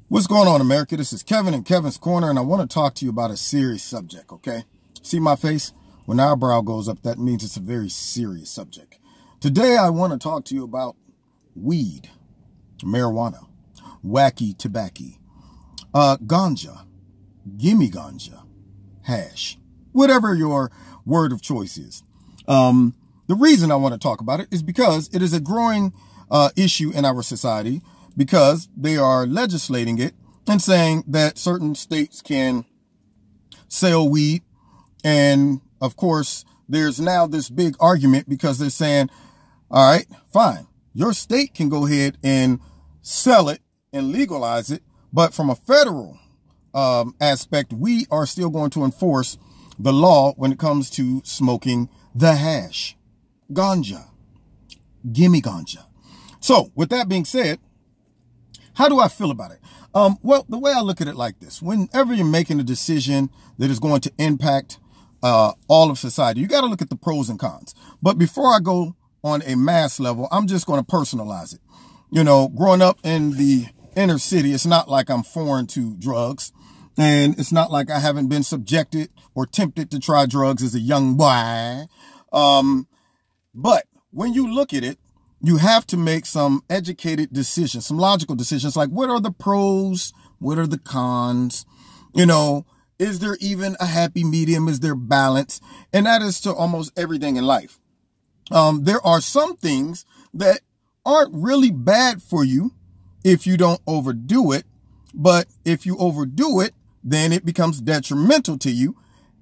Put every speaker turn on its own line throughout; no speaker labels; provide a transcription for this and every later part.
What's going on, America? This is Kevin in Kevin's Corner, and I want to talk to you about a serious subject, okay? See my face? When our brow goes up, that means it's a very serious subject. Today, I want to talk to you about weed, marijuana, wacky tobacco, ganja, gimme ganja, hash, whatever your word of choice is. The reason I want to talk about it is because it is a growing issue in our society, because they are legislating it and saying that certain states can sell weed. And of course, there's now this big argument because they're saying, all right, fine, your state can go ahead and sell it and legalize it. But from a federal aspect, we are still going to enforce the law when it comes to smoking the hash, ganja, gimme ganja. So with that being said, how do I feel about it? Well, the way I look at it like this: whenever you're making a decision that is going to impact all of society, you got to look at the pros and cons. But before I go on a mass level, I'm just going to personalize it. You know, growing up in the inner city, it's not like I'm foreign to drugs, and it's not like I haven't been subjected or tempted to try drugs as a young boy. But when you look at it, you have to make some educated decisions, some logical decisions, like what are the pros? What are the cons? You know, is there even a happy medium? Is there balance? And that is to almost everything in life. There are some things that aren't really bad for you if you don't overdo it. But if you overdo it, then it becomes detrimental to you.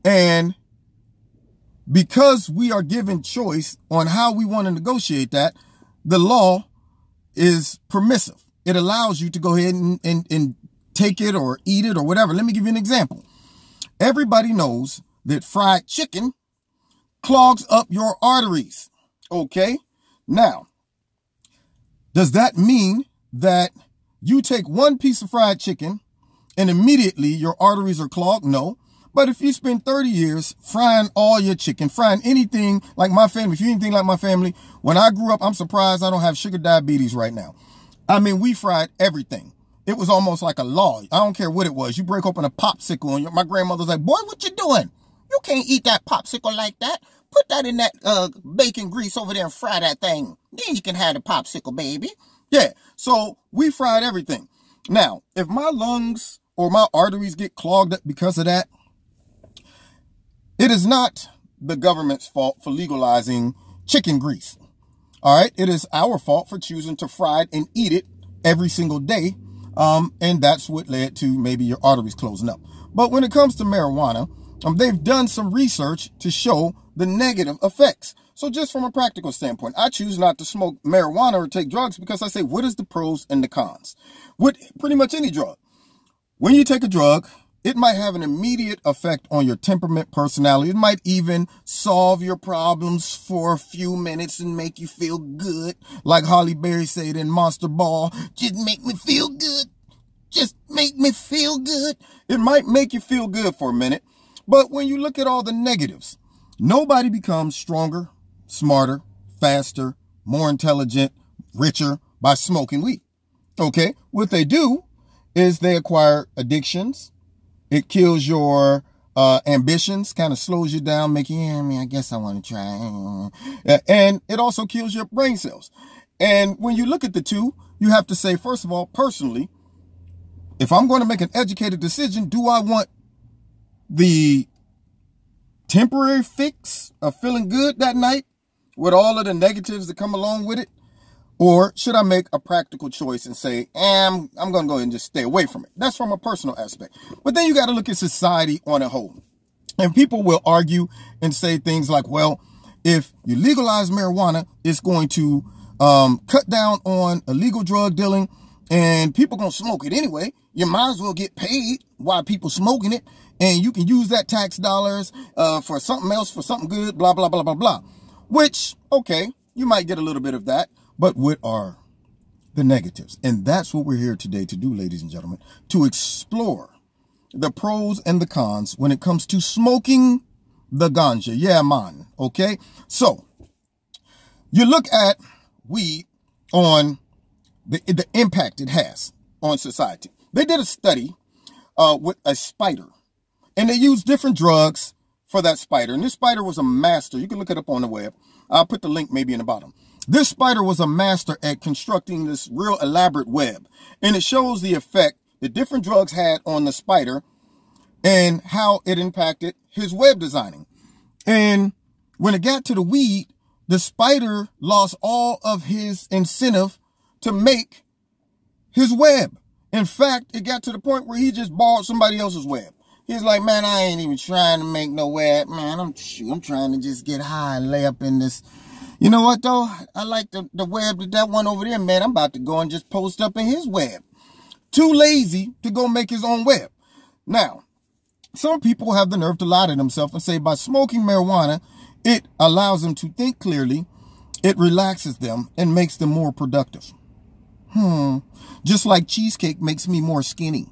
And because we are given choice on how we want to negotiate that, the law is permissive. It allows you to go ahead and take it or eat it or whatever. Let me give you an example. Everybody knows that fried chicken clogs up your arteries. Okay. Now, does that mean that you take one piece of fried chicken and immediately your arteries are clogged? No. But if you spend 30 years frying all your chicken, frying anything like my family, if you anything like my family, when I grew up, I'm surprised I don't have sugar diabetes right now. I mean, we fried everything. It was almost like a law. I don't care what it was. You break open a popsicle and my grandmother's like, boy, what you doing? You can't eat that popsicle like that. Put that in that bacon grease over there and fry that thing. Then you can have the popsicle, baby. Yeah, so we fried everything. Now, if my lungs or my arteries get clogged up because of that, it is not the government's fault for legalizing chicken grease. All right. It is our fault for choosing to fry it and eat it every single day. And that's what led to maybe your arteries closing up. But when it comes to marijuana, they've done some research to show the negative effects. So just from a practical standpoint, I choose not to smoke marijuana or take drugs because I say, what is the pros and the cons? With pretty much any drug. When you take a drug, it might have an immediate effect on your temperament, personality. It might even solve your problems for a few minutes and make you feel good. Like Holly Berry said in Monster Ball, just make me feel good. Just make me feel good. It might make you feel good for a minute. But when you look at all the negatives, nobody becomes stronger, smarter, faster, more intelligent, richer by smoking weed. Okay, what they do is they acquire addictions. It kills your ambitions, kind of slows you down, making you, I guess I want to try. And it also kills your brain cells. And when you look at the two, you have to say, first of all, personally, if I'm going to make an educated decision, do I want the temporary fix of feeling good that night with all of the negatives that come along with it? Or should I make a practical choice and say, I'm going to go ahead and just stay away from it? That's from a personal aspect. But then you got to look at society on a whole. And people will argue and say things like, well, if you legalize marijuana, it's going to cut down on illegal drug dealing and people going to smoke it anyway. You might as well get paid while people smoking it. And you can use that tax dollars for something else, for something good, blah, blah, blah, blah, blah. Which, okay, you might get a little bit of that. But what are the negatives? And that's what we're here today to do, ladies and gentlemen, to explore the pros and the cons when it comes to smoking the ganja. Yeah, man. Okay. So you look at weed on the impact it has on society. They did a study with a spider, and they used different drugs for that spider. And this spider was a master. You can look it up on the web. I'll put the link maybe in the bottom. This spider was a master at constructing this real elaborate web. And it shows the effect that different drugs had on the spider and how it impacted his web designing. And when it got to the weed, the spider lost all of his incentive to make his web. In fact, it got to the point where he just borrowed somebody else's web. He's like, man, I ain't even trying to make no web, man. I'm trying to just get high and lay up in this. You know what, though? I like the web that one over there, man. I'm about to go and just post up in his web. Too lazy to go make his own web. Now, some people have the nerve to lie to themselves and say by smoking marijuana, it allows them to think clearly, it relaxes them, and makes them more productive. Just like cheesecake makes me more skinny.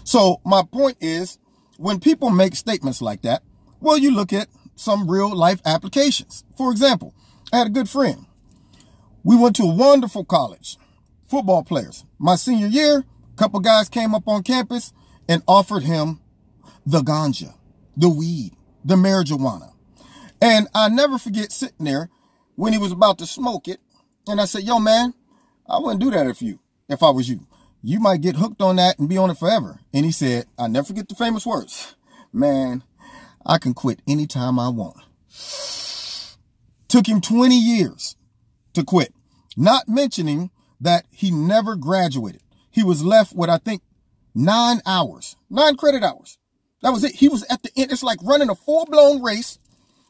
So my point is, when people make statements like that, well, you look at some real life applications. For example, I had a good friend. We went to a wonderful college, football players. My senior year, a couple guys came up on campus and offered him the ganja, the weed, the marijuana. And I never forget sitting there when he was about to smoke it. And I said, yo, man, I wouldn't do that if I was you. You might get hooked on that and be on it forever. And he said, I never forget the famous words. Man, I can quit anytime I want. Took him 20 years to quit. Not mentioning that he never graduated. He was left with, I think, 9 credit hours. That was it. He was at the end. It's like running a full-blown race.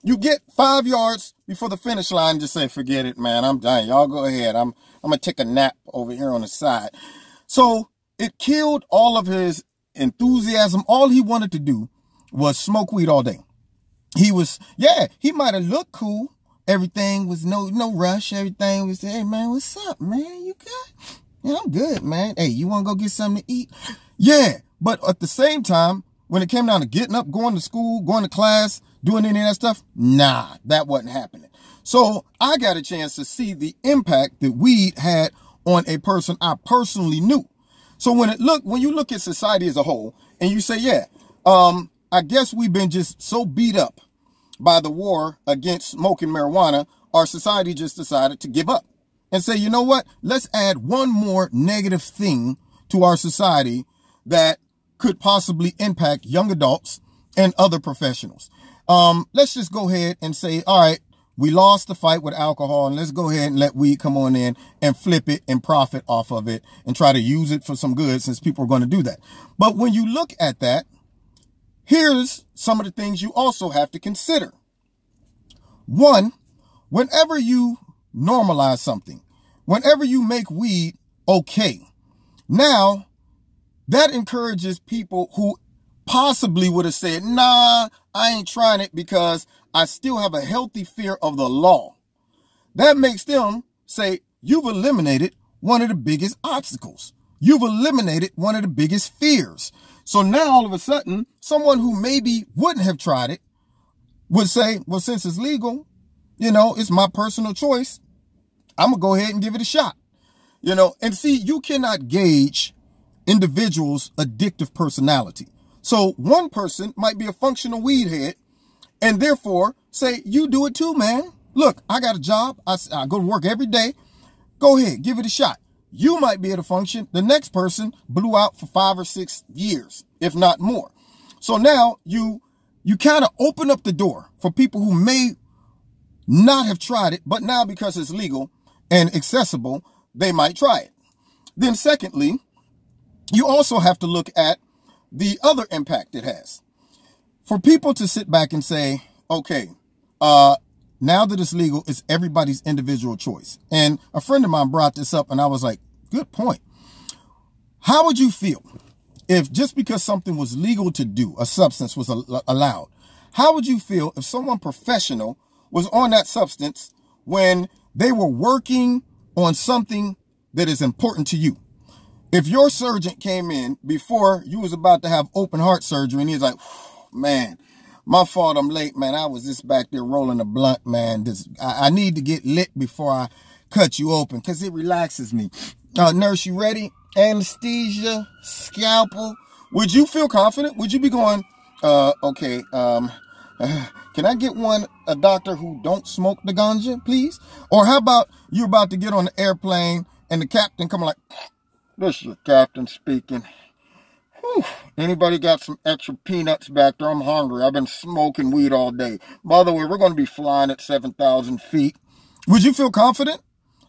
You get 5 yards before the finish line and just say, forget it, man. I'm done. Y'all go ahead. I'm going to take a nap over here on the side. So it killed all of his enthusiasm. All he wanted to do was smoke weed all day. He was, he might have looked cool. Everything was no rush. Everything was, hey, man, what's up, man? You good? Yeah, I'm good, man. Hey, you want to go get something to eat? Yeah. But at the same time, when it came down to getting up, going to school, going to class, doing any of that stuff, nah, that wasn't happening. So I got a chance to see the impact that weed had on a person I personally knew. So when you look at society as a whole and you say, I guess we've been just so beat up by the war against smoking marijuana, our society just decided to give up and say, you know what? Let's add one more negative thing to our society that could possibly impact young adults and other professionals. Let's just go ahead and say, all right, we lost the fight with alcohol, and let's go ahead and let weed come on in and flip it and profit off of it and try to use it for some good, since people are going to do that. But when you look at that, here's some of the things you also have to consider. One, whenever you normalize something, whenever you make weed okay, now that encourages people who possibly would have said, nah, I ain't trying it because I still have a healthy fear of the law. That makes them say, you've eliminated one of the biggest obstacles. You've eliminated one of the biggest fears. So now all of a sudden, someone who maybe wouldn't have tried it would say, well, since it's legal, it's my personal choice. I'm going to go ahead and give it a shot. And see, you cannot gauge individuals' addictive personality. So one person might be a functional weed head and therefore say, you do it too, man. Look, I got a job. I go to work every day. Go ahead, give it a shot. You might be able to function. The next person blew out for 5 or 6 years, if not more. So now you kind of open up the door for people who may not have tried it, but now because it's legal and accessible, they might try it. Then secondly, you also have to look at the other impact it has. For people to sit back and say, okay, now that it's legal, it's everybody's individual choice. And a friend of mine brought this up and I was like, good point. How would you feel if just because something was legal to do, a substance was allowed, how would you feel if someone professional was on that substance when they were working on something that is important to you? If your surgeon came in before you was about to have open heart surgery and he's like, man, my fault, I'm late, man. I was just back there rolling a blunt, man. I need to get lit before I cut you open because it relaxes me. Nurse, you ready? anesthesia, scalpel, would you feel confident? Would you be going, okay, can I get a doctor who don't smoke the ganja, please? Or how about you're about to get on the airplane and the captain coming like, this is the captain speaking. Whew. Anybody got some extra peanuts back there? I'm hungry. I've been smoking weed all day. By the way, we're going to be flying at 7,000 feet. Would you feel confident?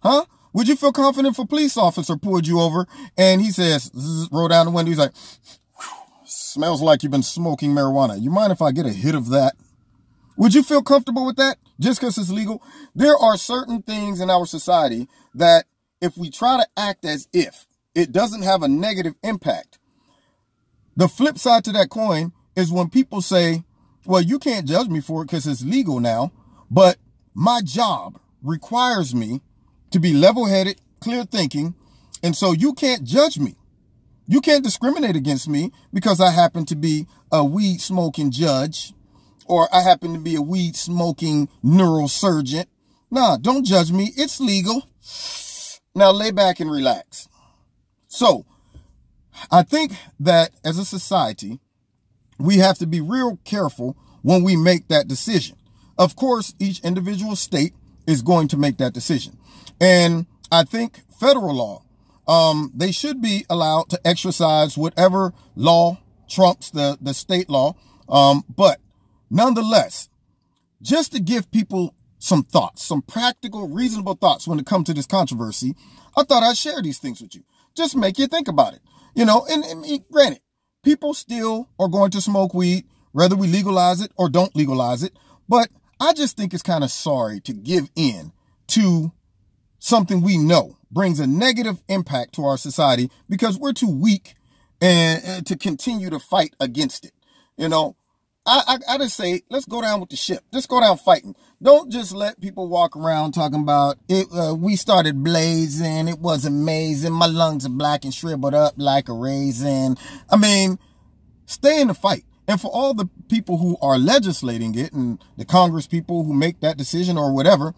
Huh? Would you feel confident if a police officer pulled you over and he says, roll down the window, he's like, smells like you've been smoking marijuana. You mind if I get a hit of that? Would you feel comfortable with that just because it's legal? There are certain things in our society that if we try to act as if it doesn't have a negative impact, the flip side to that coin is when people say, well, you can't judge me for it because it's legal now, but my job requires me to be level-headed, clear thinking, and so you can't judge me. You can't discriminate against me because I happen to be a weed-smoking judge or I happen to be a weed-smoking neurosurgeon. Nah, don't judge me. It's legal. Now lay back and relax. So, I think that as a society, we have to be real careful when we make that decision. Of course, each individual state is going to make that decision. And I think federal law, they should be allowed to exercise whatever law trumps the state law. But nonetheless, just to give people some thoughts, some practical, reasonable thoughts when it comes to this controversy, I thought I'd share these things with you. Just make you think about it. You know, and granted, people still are going to smoke weed, whether we legalize it or don't legalize it. But I just think it's kind of sorry to give in to something we know brings a negative impact to our society because we're too weak and to continue to fight against it. You know, I just say, let's go down with the ship. Let's go down fighting. Don't just let people walk around talking about it. We started blazing. It was amazing. My lungs are black and shriveled up like a raisin. I mean, stay in the fight. And for all the people who are legislating it and the Congress people who make that decision or whatever,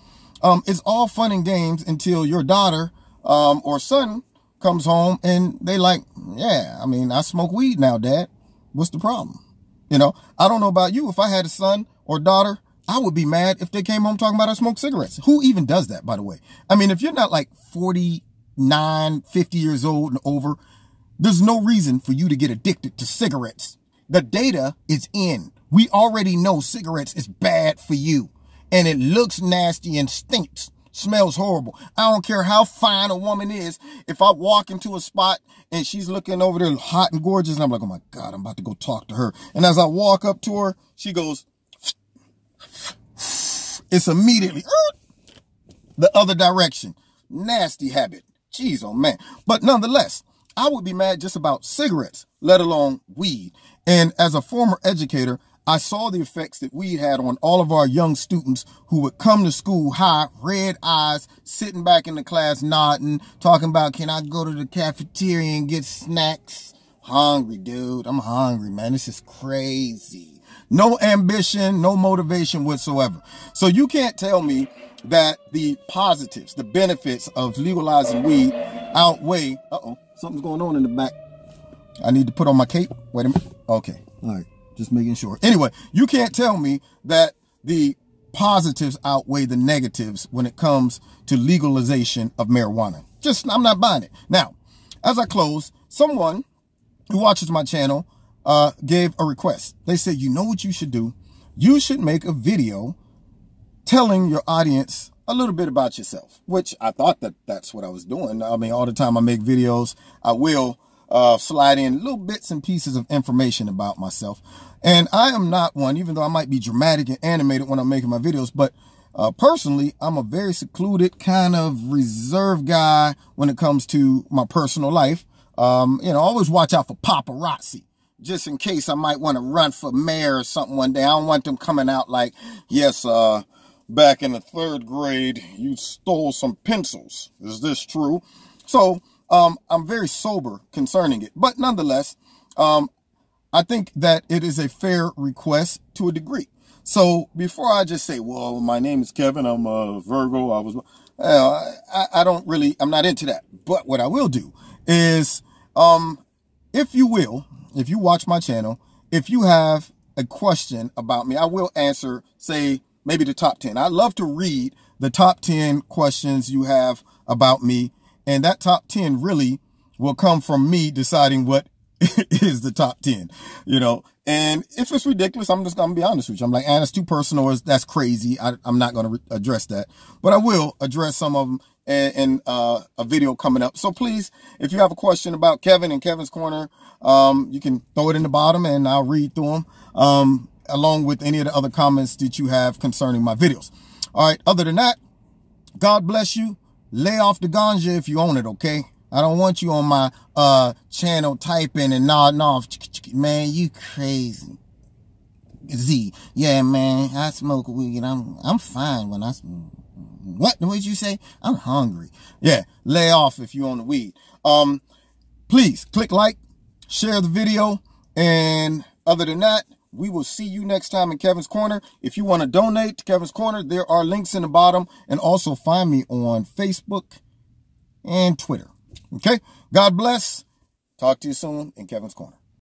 it's all fun and games until your daughter or son comes home and they like, yeah, I mean, I smoke weed now, Dad. What's the problem? You know, I don't know about you. If I had a son or daughter, I would be mad if they came home talking about I smoke cigarettes. Who even does that, by the way? I mean, if you're not like 49, 50 years old and over, there's no reason for you to get addicted to cigarettes. The data is in. We already know cigarettes is bad for you. And it looks nasty and stinks. Smells horrible. I don't care how fine a woman is. If I walk into a spot and she's looking over there hot and gorgeous, and I'm like, oh my God, I'm about to go talk to her. And as I walk up to her, she goes, it's immediately the other direction. Nasty habit. Jeez, oh man. But nonetheless, I would be mad just about cigarettes, let alone weed. And as a former educator, I saw the effects that weed had on all of our young students who would come to school high, red eyes, sitting back in the class nodding, talking about, can I go to the cafeteria and get snacks? Hungry, dude. I'm hungry, man. This is crazy. No ambition, no motivation whatsoever. So you can't tell me that the positives, the benefits of legalizing weed outweigh... Uh-oh, something's going on in the back. I need to put on my cape. Wait a minute. Okay, all right. Just making sure. Anyway, you can't tell me that the positives outweigh the negatives when it comes to legalization of marijuana. I'm not buying it. Now, as I close, someone who watches my channel gave a request. They said, you know what you should do? You should make a video telling your audience a little bit about yourself, which I thought that's what I was doing. I mean, all the time I make videos, I will slide in little bits and pieces of information about myself. And I am not one, even though I might be dramatic and animated when I'm making my videos, but personally, I'm a very secluded, kind of reserved guy when it comes to my personal life. You know, always watch out for paparazzi, just in case I might want to run for mayor or something one day. I don't want them coming out like, yes, back in the 3rd grade, you stole some pencils. Is this true? So, I'm very sober concerning it, but nonetheless, I think that it is a fair request to a degree. So before I just say, well, my name is Kevin, I'm a Virgo, I'm not into that. But what I will do is, if you watch my channel, if you have a question about me, I will answer, say, maybe the top 10. I'd love to read the top 10 questions you have about me. And that top 10 really will come from me deciding what is the top 10, you know. And if it's ridiculous, I'm just going to be honest with you. I'm like, it's too personal, or that's crazy. I'm not going to address that. But I will address some of them in a video coming up. So please, if you have a question about Kevin and Kevin's Corner, you can throw it in the bottom and I'll read through them, along with any of the other comments that you have concerning my videos. All right. Other than that, God bless you. Lay off the ganja if you own it, okay? I don't want you on my channel typing and nodding off. Man, you crazy. Z. Yeah, man, I smoke weed. I'm fine when I smoke. What did you say? I'm hungry. Yeah, lay off if you own the weed. Please click like, share the video, and other than that, we will see you next time in Kevin's Corner. If you want to donate to Kevin's Corner, there are links in the bottom, and also find me on Facebook and Twitter. Okay? God bless. Talk to you soon in Kevin's Corner.